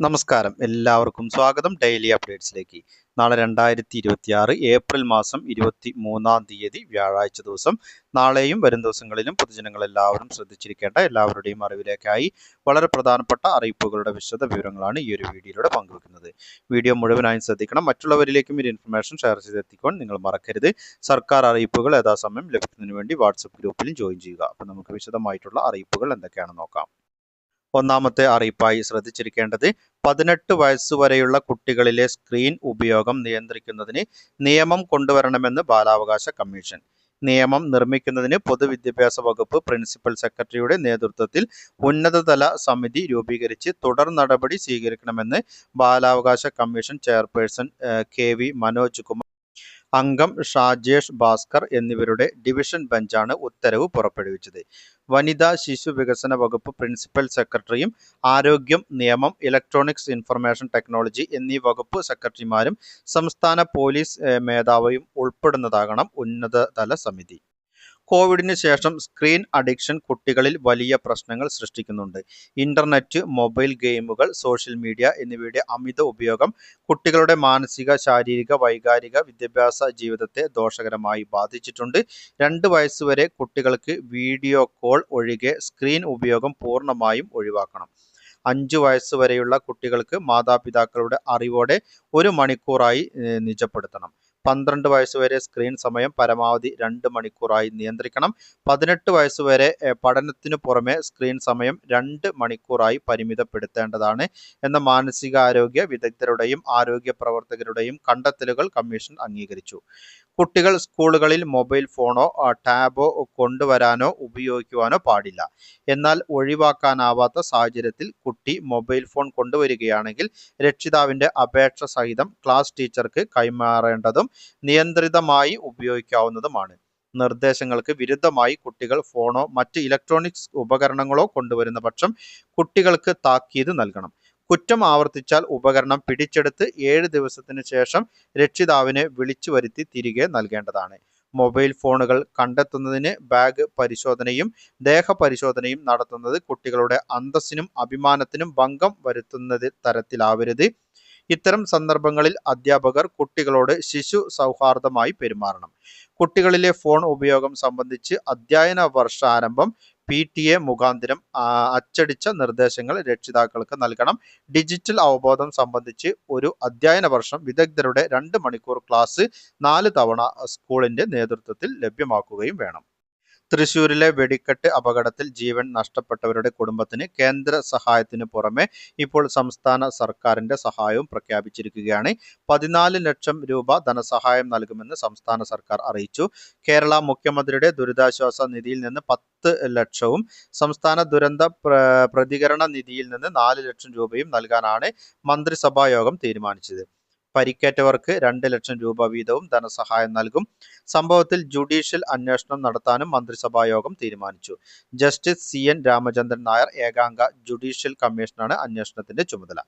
നമസ്കാരം, എല്ലാവർക്കും സ്വാഗതം ഡെയിലി അപ്ഡേറ്റ്സിലേക്ക്. നാളെ 2026 ഏപ്രിൽ മാസം 23 വ്യാഴാഴ്ച ദിവസം. നാളെയും വരും ദിവസങ്ങളിലും പൊതുജനങ്ങൾ എല്ലാവരും ശ്രദ്ധിച്ചിരിക്കേണ്ട എല്ലാവരുടെയും അറിവിലേക്കായി വളരെ പ്രധാനപ്പെട്ട അറിയിപ്പുകളുടെ വിശദ വിവരങ്ങളാണ് ഈ ഒരു വീഡിയോയിലൂടെ പങ്കുവെക്കുന്നത്. വീഡിയോ മുഴുവനായും ശ്രദ്ധിക്കണം. മറ്റുള്ളവരിലേക്കും ഈ ഇൻഫർമേഷൻ ഷെയർ ചെയ്തെത്തിക്കാൻ നിങ്ങൾ മറക്കരുത്. സർക്കാർ അറിയിപ്പുകൾ യഥാസമയം ലഭിക്കുന്നതിന് വേണ്ടി വാട്സപ്പ് ഗ്രൂപ്പിലും ജോയിൻ ചെയ്യുക. അപ്പോൾ നമുക്ക് വിശദമായിട്ടുള്ള അറിയിപ്പുകൾ എന്തൊക്കെയാണെന്ന് നോക്കാം. ഒന്നാമത്തെ അറിയിപ്പായി ശ്രദ്ധിച്ചിരിക്കേണ്ടത് 18 വയസ്സുവരെയുള്ള കുട്ടികളിലെ സ്ക്രീൻ ഉപയോഗം നിയന്ത്രിക്കുന്നതിന് നിയമം കൊണ്ടുവരണമെന്ന് ബാലാവകാശ കമ്മീഷൻ. നിയമം നിർമ്മിക്കുന്നതിന് പൊതുവിദ്യാഭ്യാസ വകുപ്പ് പ്രിൻസിപ്പൽ സെക്രട്ടറിയുടെ നേതൃത്വത്തിൽ ഉന്നതതല സമിതി രൂപീകരിച്ച് തുടർ നടപടി സ്വീകരിക്കണമെന്ന് ബാലാവകാശ commission chairperson KV Manoj Kumar, അംഗം ഷാജേഷ് ഭാസ്കർ എന്നിവരുടെ ഡിവിഷൻ ബെഞ്ചാണ് ഉത്തരവ് പുറപ്പെടുവിച്ചത്. വനിതാ ശിശു വികസന വകുപ്പ് പ്രിൻസിപ്പൽ സെക്രട്ടറിയും ആരോഗ്യം, നിയമം, ഇലക്ട്രോണിക്സ് ഇൻഫർമേഷൻ ടെക്നോളജി എന്നീ വകുപ്പ് സെക്രട്ടറിമാരും സംസ്ഥാന പോലീസ് മേധാവിയും ഉൾപ്പെടുന്നതാകണം ഉന്നതതല സമിതി. കോവിഡിന് ശേഷം സ്ക്രീൻ അഡിക്ഷൻ കുട്ടികളിൽ വലിയ പ്രശ്നങ്ങൾ സൃഷ്ടിക്കുന്നുണ്ട്. ഇന്റർനെറ്റ്, മൊബൈൽ ഗെയിമുകൾ, സോഷ്യൽ മീഡിയ എന്നിവയുടെ അമിത ഉപയോഗം കുട്ടികളുടെ മാനസിക, ശാരീരിക, വൈകാരിക, വിദ്യാഭ്യാസ ജീവിതത്തെ ദോഷകരമായി ബാധിച്ചിട്ടുണ്ട്. 2 വയസ്സുവരെ കുട്ടികൾക്ക് വീഡിയോ കോൾ ഒഴികെ സ്ക്രീൻ ഉപയോഗം പൂർണ്ണമായും ഒഴിവാക്കണം. 5 വയസ്സുവരെയുള്ള കുട്ടികൾക്ക് മാതാപിതാക്കളുടെ അറിവോടെ 1 മണിക്കൂറായി നിജപ്പെടുത്തണം. 12 വയസ്സുവരെ സ്ക്രീൻ സമയം പരമാവധി 2 മണിക്കൂറായി നിയന്ത്രിക്കണം. 18 വയസ്സുവരെ പഠനത്തിനു പുറമെ സ്ക്രീൻ സമയം 2 മണിക്കൂറായി പരിമിതപ്പെടുത്തേണ്ടതാണ് എന്ന മാനസികാരോഗ്യ വിദഗ്ധരുടെയും ആരോഗ്യ പ്രവർത്തകരുടെയും കണ്ടെത്തലുകൾ കമ്മീഷൻ അംഗീകരിച്ചു. കുട്ടികൾ സ്കൂളുകളിൽ മൊബൈൽ ഫോണോ ടാബോ കൊണ്ടുവരാനോ ഉപയോഗിക്കുവാനോ പാടില്ല. എന്നാൽ ഒഴിവാക്കാനാവാത്ത സാഹചര്യത്തിൽ കുട്ടി മൊബൈൽ ഫോൺ കൊണ്ടുവരികയാണെങ്കിൽ രക്ഷിതാവിന്റെ അപേക്ഷ സഹിതം ക്ലാസ് ടീച്ചർക്ക് കൈമാറേണ്ടതും നിയന്ത്രിതമായി ഉപയോഗിക്കാവുന്നതുമാണ്. നിർദ്ദേശങ്ങൾക്ക് വിരുദ്ധമായി കുട്ടികൾ ഫോണോ മറ്റ് ഇലക്ട്രോണിക്സ് ഉപകരണങ്ങളോ കൊണ്ടുവരുന്ന പക്ഷം കുട്ടികൾക്ക് താക്കീത് നൽകണം. കുറ്റം ആവർത്തിച്ചാൽ ഉപകരണം പിടിച്ചെടുത്ത് 7 ദിവസത്തിനു ശേഷം രക്ഷിതാവിനെ വിളിച്ചു വരുത്തി തിരികെ നൽകേണ്ടതാണ്. മൊബൈൽ ഫോണുകൾ കണ്ടെത്തുന്നതിന് ബാഗ് പരിശോധനയും ദേഹപരിശോധനയും നടത്തുന്നത് കുട്ടികളുടെ അന്തസ്സിനും അഭിമാനത്തിനും ഭംഗം വരുത്തുന്ന തരത്തിലാവരുത്. ഇത്തരം സന്ദർഭങ്ങളിൽ അധ്യാപകർ കുട്ടികളോട് ശിശു സൗഹാർദ്ദമായി പെരുമാറണം. കുട്ടികളിലെ ഫോൺ ഉപയോഗം സംബന്ധിച്ച് അധ്യയന വർഷാരംഭം PTA മുഖാന്തരം അച്ചടിച്ച നിർദ്ദേശങ്ങൾ രക്ഷിതാക്കൾക്ക് നൽകണം. ഡിജിറ്റൽ അവബോധം സംബന്ധിച്ച് ഒരു അധ്യയന വർഷം വിദഗ്ധരുടെ 2 മണിക്കൂർ ക്ലാസ് 4 തവണ സ്കൂളിന്റെ നേതൃത്വത്തിൽ ലഭ്യമാക്കുകയും വേണം. തൃശൂരിലെ വെടിക്കെട്ട് അപകടത്തിൽ ജീവൻ നഷ്ടപ്പെട്ടവരുടെ കുടുംബത്തിന് കേന്ദ്ര സഹായത്തിനു പുറമെ ഇപ്പോൾ സംസ്ഥാന സർക്കാരിന്റെ സഹായവും പ്രഖ്യാപിച്ചിരിക്കുകയാണ്. 14 ലക്ഷം രൂപ ധനസഹായം നൽകുമെന്ന് സംസ്ഥാന സർക്കാർ അറിയിച്ചു. കേരള മുഖ്യമന്ത്രിയുടെ ദുരിതാശ്വാസ നിധിയിൽ നിന്ന് 10 ലക്ഷവും സംസ്ഥാന ദുരന്ത പ്രതികരണ നിധിയിൽ നിന്ന് 4 ലക്ഷം രൂപയും നൽകാനാണ് മന്ത്രിസഭാ യോഗം തീരുമാനിച്ചത്. പരിക്കേറ്റവർക്ക് 2 ലക്ഷം രൂപ വീതവും ധനസഹായം നൽകും. സംഭവത്തിൽ ജുഡീഷ്യൽ അന്വേഷണം നടത്താനും മന്ത്രിസഭാ യോഗം തീരുമാനിച്ചു. ജസ്റ്റിസ് CN രാമചന്ദ്രൻ നായർ ഏകാംഗ ജുഡീഷ്യൽ കമ്മീഷനാണ് അന്വേഷണത്തിന്റെ ചുമതല.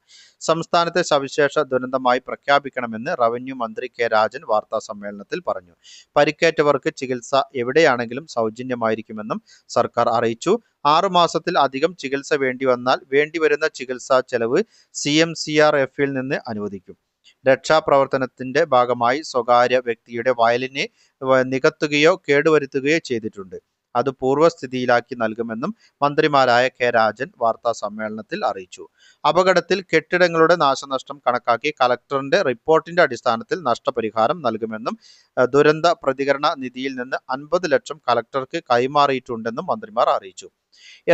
സംസ്ഥാനത്തെ സവിശേഷ ദുരന്തമായി പ്രഖ്യാപിക്കണമെന്ന് റവന്യൂ മന്ത്രി K രാജൻ വാർത്താ സമ്മേളനത്തിൽ പറഞ്ഞു. പരിക്കേറ്റവർക്ക് ചികിത്സ എവിടെയാണെങ്കിലും സൗജന്യമായിരിക്കുമെന്നും സർക്കാർ അറിയിച്ചു. 6 മാസത്തിൽ അധികം ചികിത്സ വേണ്ടിവന്നാൽ വേണ്ടിവരുന്ന ചികിത്സാ ചെലവ് CMCRF-ൽ നിന്ന് അനുവദിക്കും. രക്ഷാപ്രവർത്തനത്തിന്റെ ഭാഗമായി സ്വകാര്യ വ്യക്തിയുടെ വയലിന് നികത്തുകയോ കേടുവരുത്തുകയോ ചെയ്തിട്ടുണ്ട്. അത് പൂർവ്വസ്ഥിതിയിലാക്കി നൽകുമെന്നും മന്ത്രിമാരായ K രാജൻ വാർത്താ സമ്മേളനത്തിൽ അറിയിച്ചു. അപകടത്തിൽ കെട്ടിടങ്ങളുടെ നാശനഷ്ടം കണക്കാക്കി കളക്ടറിന്റെ റിപ്പോർട്ടിന്റെ അടിസ്ഥാനത്തിൽ നഷ്ടപരിഹാരം നൽകുമെന്നും ദുരന്ത പ്രതികരണ നിധിയിൽ നിന്ന് 50 ലക്ഷം കളക്ടർക്ക് കൈമാറിയിട്ടുണ്ടെന്നും മന്ത്രിമാർ അറിയിച്ചു.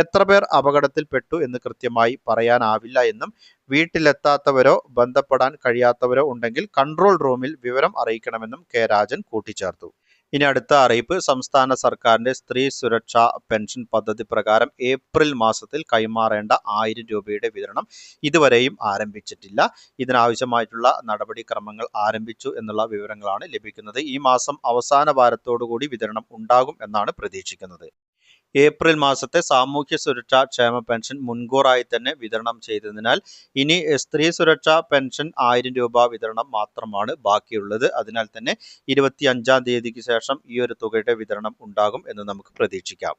എത്ര പേർ അപകടത്തിൽപ്പെട്ടു എന്ന് കൃത്യമായി പറയാനാവില്ല എന്നും വീട്ടിലെത്താത്തവരോ ബന്ധപ്പെടാൻ കഴിയാത്തവരോ ഉണ്ടെങ്കിൽ കൺട്രോൾ റൂമിൽ വിവരം അറിയിക്കണമെന്നും K രാജൻ കൂട്ടിച്ചേർത്തു. ഇനി അടുത്ത അറിയിപ്പ്, സംസ്ഥാന സർക്കാരിന്റെ സ്ത്രീ സുരക്ഷാ പെൻഷൻ പദ്ധതി പ്രകാരം ഏപ്രിൽ മാസത്തിൽ കൈമാറേണ്ട 1000 രൂപയുടെ വിതരണം ഇതുവരെയും ആരംഭിച്ചിട്ടില്ല. ഇതിനാവശ്യമായിട്ടുള്ള നടപടിക്രമങ്ങൾ ആരംഭിച്ചു എന്നുള്ള വിവരങ്ങളാണ് ലഭിക്കുന്നത്. ഈ മാസം അവസാന വാരത്തോടുകൂടി വിതരണം ഉണ്ടാകും എന്നാണ് പ്രതീക്ഷിക്കുന്നത്. ഏപ്രിൽ മാസത്തെ സാമൂഹ്യ സുരക്ഷാ ക്ഷേമ പെൻഷൻ മുൻകൂറായി തന്നെ വിതരണം ചെയ്തതിനാൽ ഇനി സ്ത്രീ സുരക്ഷാ പെൻഷൻ 1000 രൂപ വിതരണം മാത്രമാണ് ബാക്കിയുള്ളത്. അതിനാൽ തന്നെ 25-ാം തീയതിക്ക് ശേഷം ഈ ഒരു തുകയുടെ വിതരണം ഉണ്ടാകും എന്ന് നമുക്ക് പ്രതീക്ഷിക്കാം.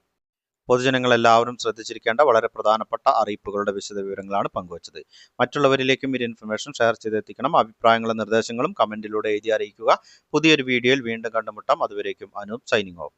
പൊതുജനങ്ങൾ എല്ലാവരും ശ്രദ്ധിച്ചിരിക്കേണ്ട വളരെ പ്രധാനപ്പെട്ട അറിയിപ്പുകളുടെ വിശദവിവരങ്ങളാണ് പങ്കുവച്ചത്. മറ്റുള്ളവരിലേക്കും ഈ ഇൻഫർമേഷൻ ഷെയർ ചെയ്തെത്തിക്കണം. അഭിപ്രായങ്ങളും നിർദ്ദേശങ്ങളും കമന്റിലൂടെ എഴുതി അറിയിക്കുക. പുതിയൊരു വീഡിയോയിൽ വീണ്ടും കണ്ടുമുട്ടാം. അതുവരേക്കും അനൂപ് സൈനിങ് ഓഫ്.